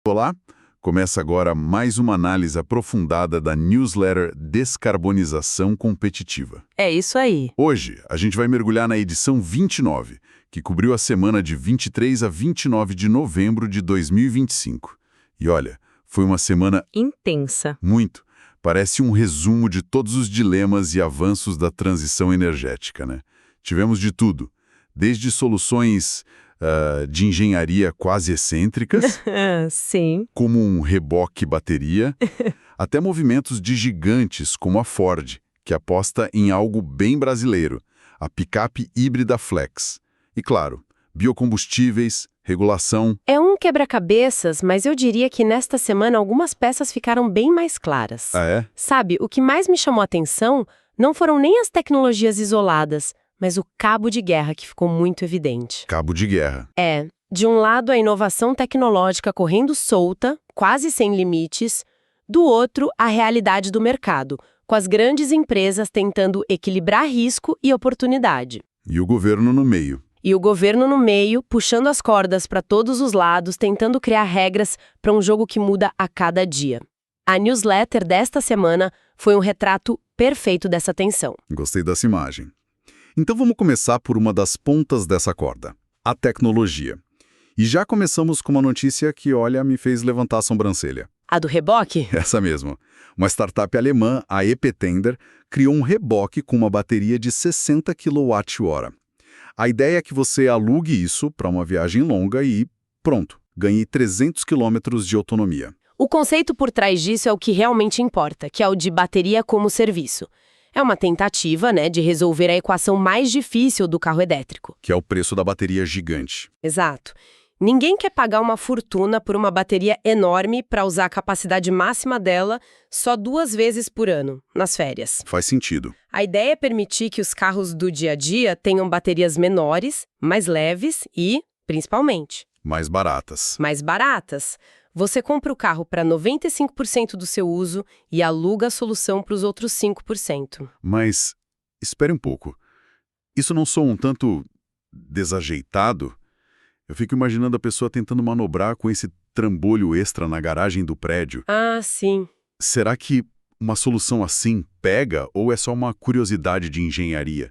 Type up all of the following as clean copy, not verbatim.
Olá, começa agora mais uma análise aprofundada da newsletter Descarbonização Competitiva. É isso aí. Hoje, a gente vai mergulhar na edição 29, que cobriu a semana de 23 a 29 de novembro de 2025. E olha, foi uma semana Intensa. muito. Parece um resumo de todos os dilemas e avanços da transição energética, né? Tivemos de tudo, desde soluções de engenharia quase excêntricas, Sim. como um reboque bateria, até movimentos de gigantes como a Ford, que aposta em algo bem brasileiro, a picape híbrida Flex. E claro, biocombustíveis, regulação. É um quebra-cabeças, mas eu diria que nesta semana algumas peças ficaram bem mais claras. Ah, é? Sabe, o que mais me chamou a atenção não foram nem as tecnologias isoladas, mas o cabo de guerra que ficou muito evidente. Cabo de guerra. De um lado a inovação tecnológica correndo solta, quase sem limites, do outro a realidade do mercado, com as grandes empresas tentando equilibrar risco e oportunidade. E o governo no meio. E o governo no meio, puxando as cordas para todos os lados, tentando criar regras para um jogo que muda a cada dia. A newsletter desta semana foi um retrato perfeito dessa tensão. Gostei dessa imagem. Então vamos começar por uma das pontas dessa corda, a tecnologia. E já começamos com uma notícia que, olha, me fez levantar a sobrancelha. A do reboque? Essa mesmo. Uma startup alemã, a EPTender, criou um reboque com uma bateria de 60 kWh. A ideia é que você alugue isso para uma viagem longa e, pronto, ganhe 300 km de autonomia. O conceito por trás disso é o que realmente importa, que é o de bateria como serviço. É uma tentativa, de resolver a equação mais difícil do carro elétrico. Que é o preço da bateria gigante. Exato. Ninguém quer pagar uma fortuna por uma bateria enorme para usar a capacidade máxima dela só 2 vezes por ano, nas férias. Faz sentido. A ideia é permitir que os carros do dia a dia tenham baterias menores, mais leves e, principalmente, Mais baratas. mais baratas. Você compra o carro para 95% do seu uso e aluga a solução para os outros 5%. Mas, espere um pouco. Isso não soa um tanto desajeitado? Eu fico imaginando a pessoa tentando manobrar com esse trambolho extra na garagem do prédio. Ah, sim. Será que uma solução assim pega ou é só uma curiosidade de engenharia?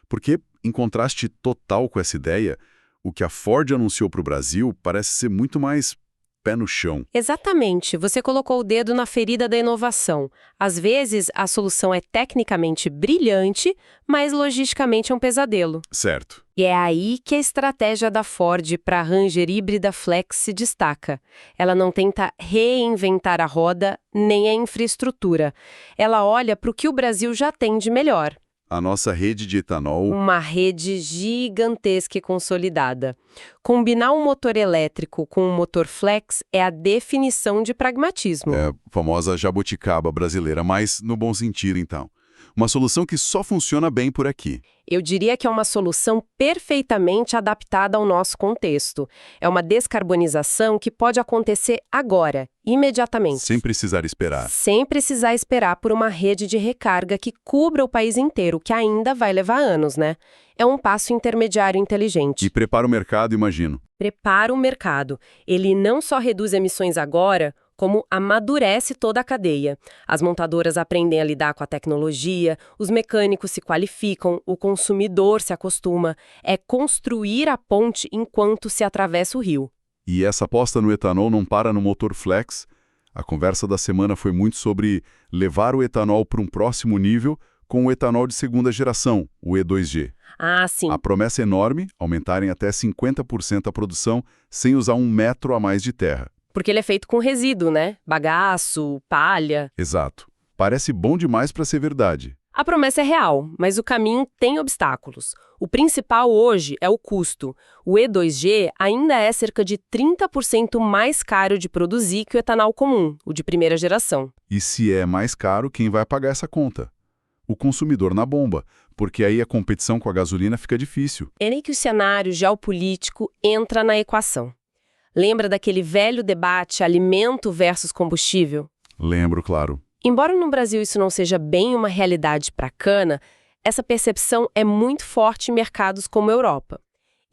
Porque, em contraste total com essa ideia, o que a Ford anunciou para o Brasil parece ser muito mais pé no chão. Exatamente, você colocou o dedo na ferida da inovação. Às vezes, a solução é tecnicamente brilhante, mas logisticamente é um pesadelo. Certo. E é aí que a estratégia da Ford para a Ranger híbrida Flex se destaca. Ela não tenta reinventar a roda nem a infraestrutura. Ela olha para o que o Brasil já tem de melhor. A nossa rede de etanol... Uma rede gigantesca e consolidada. Combinar um motor elétrico com um motor flex é a definição de pragmatismo. É a famosa jabuticaba brasileira, mas no bom sentido, então. Uma solução que só funciona bem por aqui. Eu diria que é uma solução perfeitamente adaptada ao nosso contexto. É uma descarbonização que pode acontecer agora, imediatamente. Sem precisar esperar. Sem precisar esperar por uma rede de recarga que cubra o país inteiro, que ainda vai levar anos, né? É um passo intermediário inteligente. E prepara o mercado, imagino. Prepara o mercado. Ele não só reduz emissões agora, como amadurece toda a cadeia. As montadoras aprendem a lidar com a tecnologia, os mecânicos se qualificam, o consumidor se acostuma. É construir a ponte enquanto se atravessa o rio. E essa aposta no etanol não para no motor flex. A conversa da semana foi muito sobre levar o etanol para um próximo nível com o etanol de segunda geração, o E2G. Ah, sim. A promessa é enorme, aumentarem até 50% a produção sem usar 1 metro a mais de terra. Porque ele é feito com resíduo, né? Bagaço, palha. Exato. Parece bom demais para ser verdade. A promessa é real, mas o caminho tem obstáculos. O principal hoje é o custo. O E2G ainda é cerca de 30% mais caro de produzir que o etanol comum, o de primeira geração. E se é mais caro, quem vai pagar essa conta? O consumidor na bomba, porque aí a competição com a gasolina fica difícil. É aí que o cenário geopolítico entra na equação. Lembra daquele velho debate alimento versus combustível? Lembro, claro. Embora no Brasil isso não seja bem uma realidade para a cana, essa percepção é muito forte em mercados como a Europa.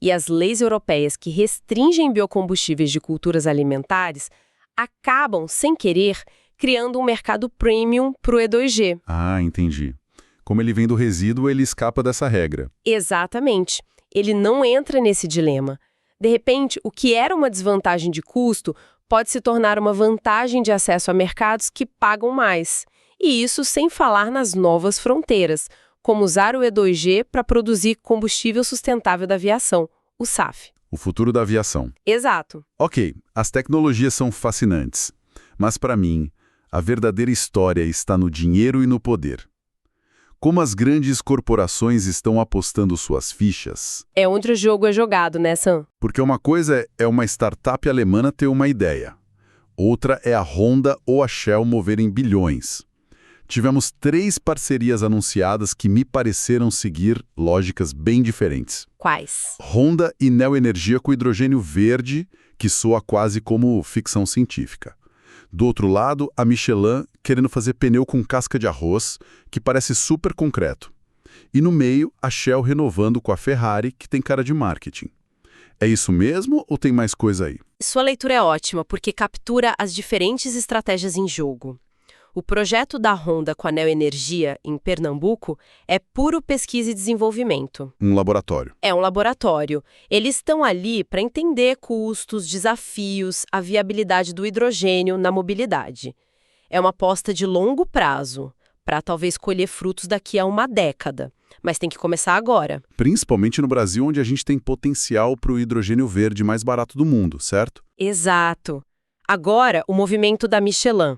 E as leis europeias que restringem biocombustíveis de culturas alimentares acabam, sem querer, criando um mercado premium para o E2G. Ah, entendi. Como ele vem do resíduo, ele escapa dessa regra. Exatamente. Ele não entra nesse dilema. De repente, o que era uma desvantagem de custo pode se tornar uma vantagem de acesso a mercados que pagam mais. E isso sem falar nas novas fronteiras, como usar o E2G para produzir combustível sustentável da aviação, o SAF. O futuro da aviação. Exato. Ok, as tecnologias são fascinantes, mas para mim, a verdadeira história está no dinheiro e no poder. Como as grandes corporações estão apostando suas fichas. É onde o jogo é jogado, né, Sam? Porque uma coisa é uma startup alemã ter uma ideia. Outra é a Honda ou a Shell moverem bilhões. Tivemos 3 parcerias anunciadas que me pareceram seguir lógicas bem diferentes. Quais? Honda e Neo Energia com hidrogênio verde, que soa quase como ficção científica. Do outro lado, a Michelin querendo fazer pneu com casca de arroz, que parece super concreto. E no meio, a Shell renovando com a Ferrari, que tem cara de marketing. É isso mesmo ou tem mais coisa aí? Sua leitura é ótima, porque captura as diferentes estratégias em jogo. O projeto da Honda com a Neo Energia, em Pernambuco, é puro pesquisa e desenvolvimento. Um laboratório. É um laboratório. Eles estão ali para entender custos, desafios, a viabilidade do hidrogênio na mobilidade. É uma aposta de longo prazo, para talvez colher frutos daqui a uma década. Mas tem que começar agora. Principalmente no Brasil, onde a gente tem potencial para o hidrogênio verde mais barato do mundo, certo? Exato. Agora, o movimento da Michelin.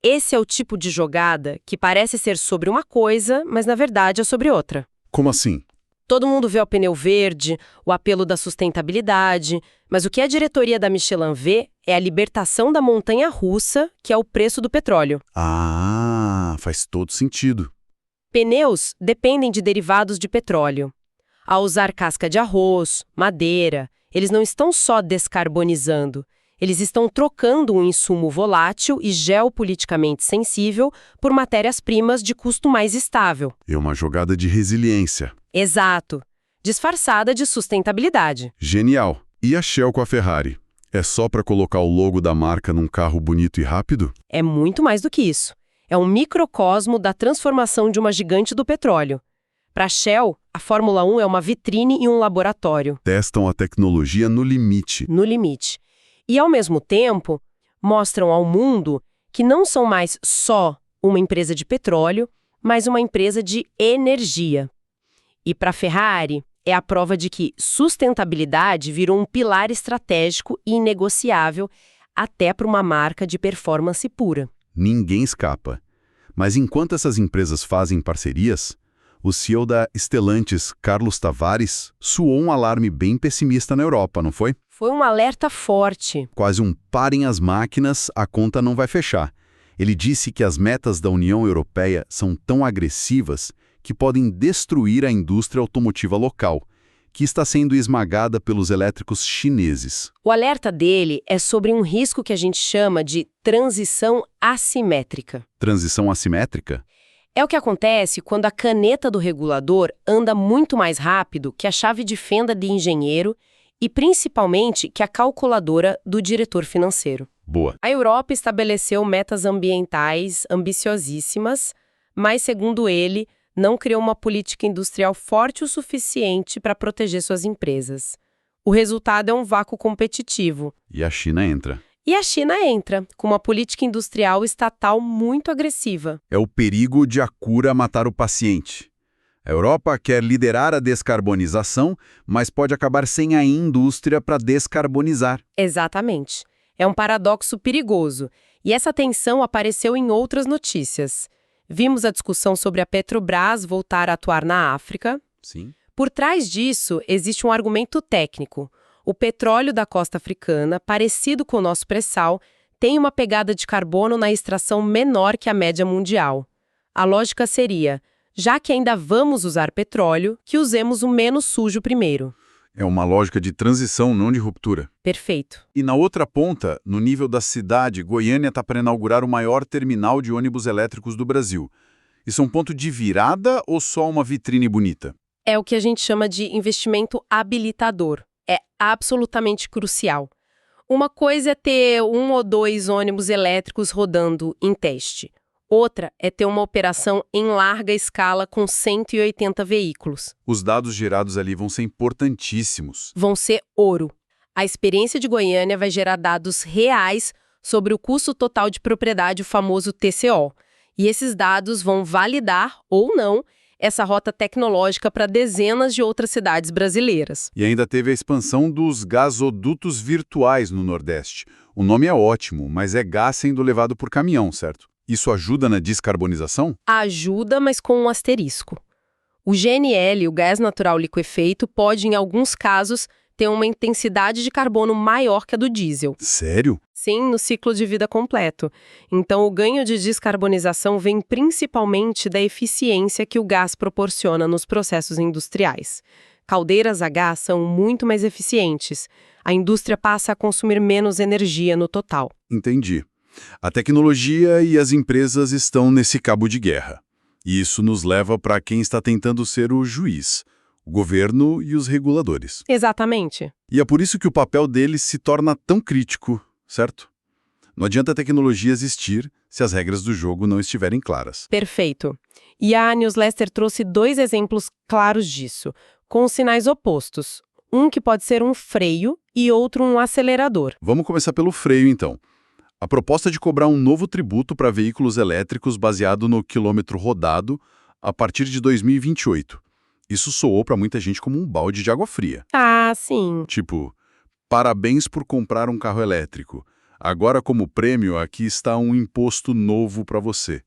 Esse é o tipo de jogada que parece ser sobre uma coisa, mas na verdade é sobre outra. Como assim? Todo mundo vê o pneu verde, o apelo da sustentabilidade, mas o que a diretoria da Michelin vê é a libertação da montanha-russa, que é o preço do petróleo. Ah, faz todo sentido. Pneus dependem de derivados de petróleo. Ao usar casca de arroz, madeira, eles não estão só descarbonizando. Eles estão trocando um insumo volátil e geopoliticamente sensível por matérias-primas de custo mais estável. É uma jogada de resiliência. Exato. Disfarçada de sustentabilidade. Genial. E a Shell com a Ferrari? É só para colocar o logo da marca num carro bonito e rápido? É muito mais do que isso. É um microcosmo da transformação de uma gigante do petróleo. Para a Shell, a Fórmula 1 é uma vitrine e um laboratório. Testam a tecnologia no limite. No limite. E, ao mesmo tempo, mostram ao mundo que não são mais só uma empresa de petróleo, mas uma empresa de energia. E para a Ferrari, é a prova de que sustentabilidade virou um pilar estratégico e inegociável até para uma marca de performance pura. Ninguém escapa. Mas enquanto essas empresas fazem parcerias, o CEO da Stellantis, Carlos Tavares, soou um alarme bem pessimista na Europa, não foi? Foi um alerta forte. Quase um parem as máquinas, a conta não vai fechar. Ele disse que as metas da União Europeia são tão agressivas que podem destruir a indústria automotiva local, que está sendo esmagada pelos elétricos chineses. O alerta dele é sobre um risco que a gente chama de transição assimétrica. Transição assimétrica? É o que acontece quando a caneta do regulador anda muito mais rápido que a chave de fenda de engenheiro e, principalmente, que a calculadora do diretor financeiro. Boa. A Europa estabeleceu metas ambientais ambiciosíssimas, mas, segundo ele, não criou uma política industrial forte o suficiente para proteger suas empresas. O resultado é um vácuo competitivo. E a China entra. E a China entra, com uma política industrial estatal muito agressiva. É o perigo de a cura matar o paciente. A Europa quer liderar a descarbonização, mas pode acabar sem a indústria para descarbonizar. Exatamente. É um paradoxo perigoso. E essa tensão apareceu em outras notícias. Vimos a discussão sobre a Petrobras voltar a atuar na África. Sim. Por trás disso, existe um argumento técnico. O petróleo da costa africana, parecido com o nosso pré-sal, tem uma pegada de carbono na extração menor que a média mundial. A lógica seria, já que ainda vamos usar petróleo, que usemos o menos sujo primeiro. É uma lógica de transição, não de ruptura. Perfeito. E na outra ponta, no nível da cidade, Goiânia está para inaugurar o maior terminal de ônibus elétricos do Brasil. Isso é um ponto de virada ou só uma vitrine bonita? É o que a gente chama de investimento habilitador. É absolutamente crucial. Uma coisa é ter 1 ou 2 ônibus elétricos rodando em teste. Outra é ter uma operação em larga escala com 180 veículos. Os dados gerados ali vão ser importantíssimos. Vão ser ouro. A experiência de Goiânia vai gerar dados reais sobre o custo total de propriedade, o famoso TCO. E esses dados vão validar, ou não, essa rota tecnológica para dezenas de outras cidades brasileiras. E ainda teve a expansão dos gasodutos virtuais no Nordeste. O nome é ótimo, mas é gás sendo levado por caminhão, certo? Isso ajuda na descarbonização? Ajuda, mas com um asterisco. O GNL, o gás natural liquefeito, pode, em alguns casos, ter uma intensidade de carbono maior que a do diesel. Sério? Sim, no ciclo de vida completo. Então, o ganho de descarbonização vem principalmente da eficiência que o gás proporciona nos processos industriais. Caldeiras a gás são muito mais eficientes. A indústria passa a consumir menos energia no total. Entendi. A tecnologia e as empresas estão nesse cabo de guerra. E isso nos leva para quem está tentando ser o juiz, o governo e os reguladores. Exatamente. E é por isso que o papel deles se torna tão crítico, certo? Não adianta a tecnologia existir se as regras do jogo não estiverem claras. Perfeito. E a newsletter trouxe 2 exemplos claros disso, com sinais opostos. Um que pode ser um freio e outro um acelerador. Vamos começar pelo freio, então. A proposta de cobrar um novo tributo para veículos elétricos baseado no quilômetro rodado a partir de 2028. Isso soou para muita gente como um balde de água fria. Ah, sim. Tipo, parabéns por comprar um carro elétrico. Agora, como prêmio, aqui está um imposto novo para você.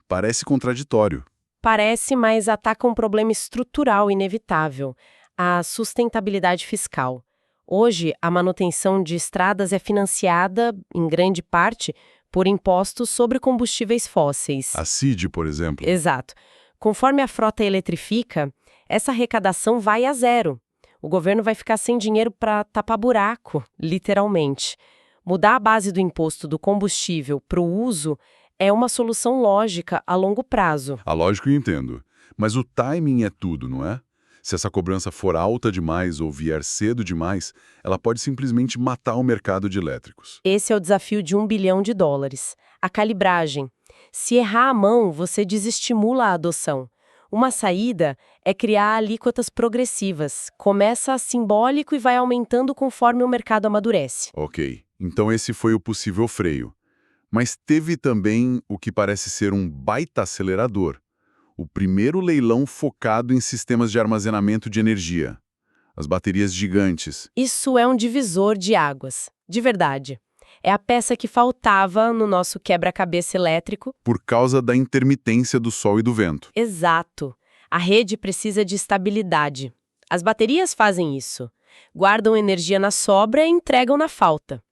Parece contraditório. Parece, mas ataca um problema estrutural inevitável, a sustentabilidade fiscal. Hoje, a manutenção de estradas é financiada, em grande parte, por impostos sobre combustíveis fósseis. A CID, por exemplo. Exato. Conforme a frota eletrifica, essa arrecadação vai a zero. O governo vai ficar sem dinheiro para tapar buraco, literalmente. Mudar a base do imposto do combustível para o uso é uma solução lógica a longo prazo. Ah, lógico, eu entendo. Mas o timing é tudo, não é? Se essa cobrança for alta demais ou vier cedo demais, ela pode simplesmente matar o mercado de elétricos. Esse é o desafio de US$1 bilhão. A calibragem. Se errar a mão, você desestimula a adoção. Uma saída é criar alíquotas progressivas. Começa simbólico e vai aumentando conforme o mercado amadurece. Ok, então esse foi o possível freio. Mas teve também o que parece ser um baita acelerador. O primeiro leilão focado em sistemas de armazenamento de energia. As baterias gigantes. Isso é um divisor de águas, de verdade. É a peça que faltava no nosso quebra-cabeça elétrico. Por causa da intermitência do sol e do vento. Exato. A rede precisa de estabilidade. As baterias fazem isso. Guardam energia na sobra e entregam na falta.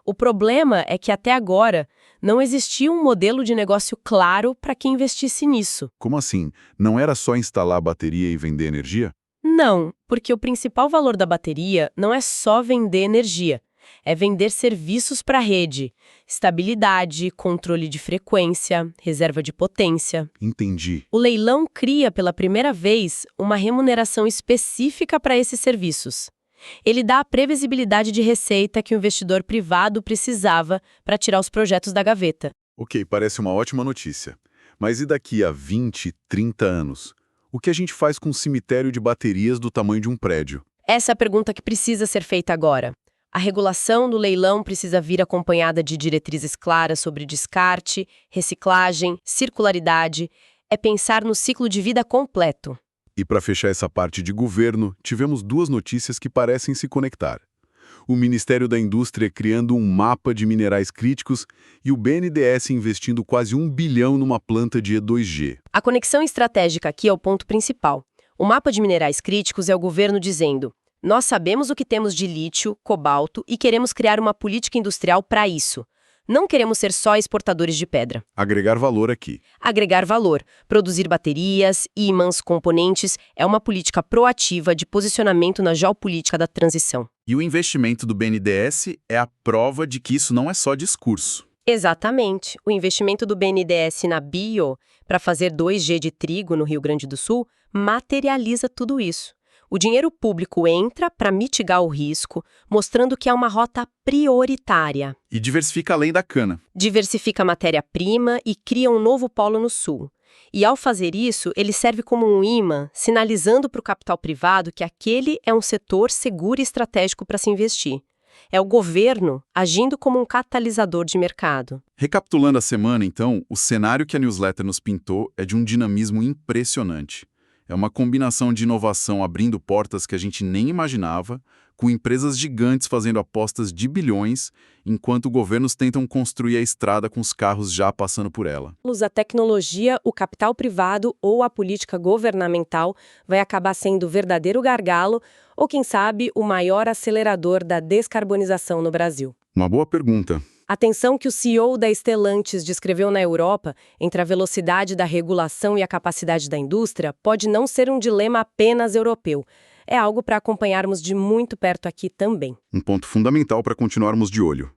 O problema é que até agora não existia um modelo de negócio claro para quem investisse nisso. Como assim? Não era só instalar a bateria e vender energia? Não, porque o principal valor da bateria não é só vender energia. É vender serviços para a rede. Estabilidade, controle de frequência, reserva de potência. Entendi. O leilão cria pela primeira vez uma remuneração específica para esses serviços. Ele dá a previsibilidade de receita que o investidor privado precisava para tirar os projetos da gaveta. Ok, parece uma ótima notícia. Mas e daqui a 20, 30 anos? O que a gente faz com um cemitério de baterias do tamanho de um prédio? Essa é a pergunta que precisa ser feita agora. A regulação do leilão precisa vir acompanhada de diretrizes claras sobre descarte, reciclagem, circularidade. É pensar no ciclo de vida completo. E para fechar essa parte de governo, tivemos 2 notícias que parecem se conectar. O Ministério da Indústria criando um mapa de minerais críticos e o BNDES investindo quase R$1 bilhão numa planta de E2G. A conexão estratégica aqui é o ponto principal. O mapa de minerais críticos é o governo dizendo: nós sabemos o que temos de lítio, cobalto e queremos criar uma política industrial para isso. Não queremos ser só exportadores de pedra. Agregar valor aqui. Agregar valor, produzir baterias, ímãs, componentes, é uma política proativa de posicionamento na geopolítica da transição. E o investimento do BNDES é a prova de que isso não é só discurso. Exatamente. O investimento do BNDES na Bio, para fazer 2G de trigo no Rio Grande do Sul, materializa tudo isso. O dinheiro público entra para mitigar o risco, mostrando que é uma rota prioritária. E diversifica além da cana. Diversifica a matéria-prima e cria um novo polo no sul. E ao fazer isso, ele serve como um imã, sinalizando para o capital privado que aquele é um setor seguro e estratégico para se investir. É o governo agindo como um catalisador de mercado. Recapitulando a semana, então, o cenário que a newsletter nos pintou é de um dinamismo impressionante. É uma combinação de inovação abrindo portas que a gente nem imaginava, com empresas gigantes fazendo apostas de bilhões, enquanto governos tentam construir a estrada com os carros já passando por ela. A tecnologia, o capital privado ou a política governamental vai acabar sendo o verdadeiro gargalo ou, quem sabe, o maior acelerador da descarbonização no Brasil. Uma boa pergunta. A tensão que o CEO da Stellantis descreveu na Europa entre a velocidade da regulação e a capacidade da indústria pode não ser um dilema apenas europeu. É algo para acompanharmos de muito perto aqui também. Um ponto fundamental para continuarmos de olho.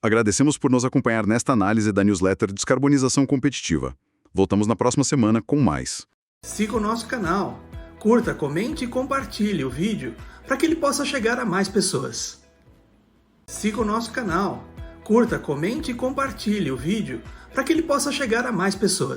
Agradecemos por nos acompanhar nesta análise da newsletter Descarbonização Competitiva. Voltamos na próxima semana com mais. Siga o nosso canal, curta, comente e compartilhe o vídeo para que ele possa chegar a mais pessoas. Siga o nosso canal, curta, comente e compartilhe o vídeo para que ele possa chegar a mais pessoas.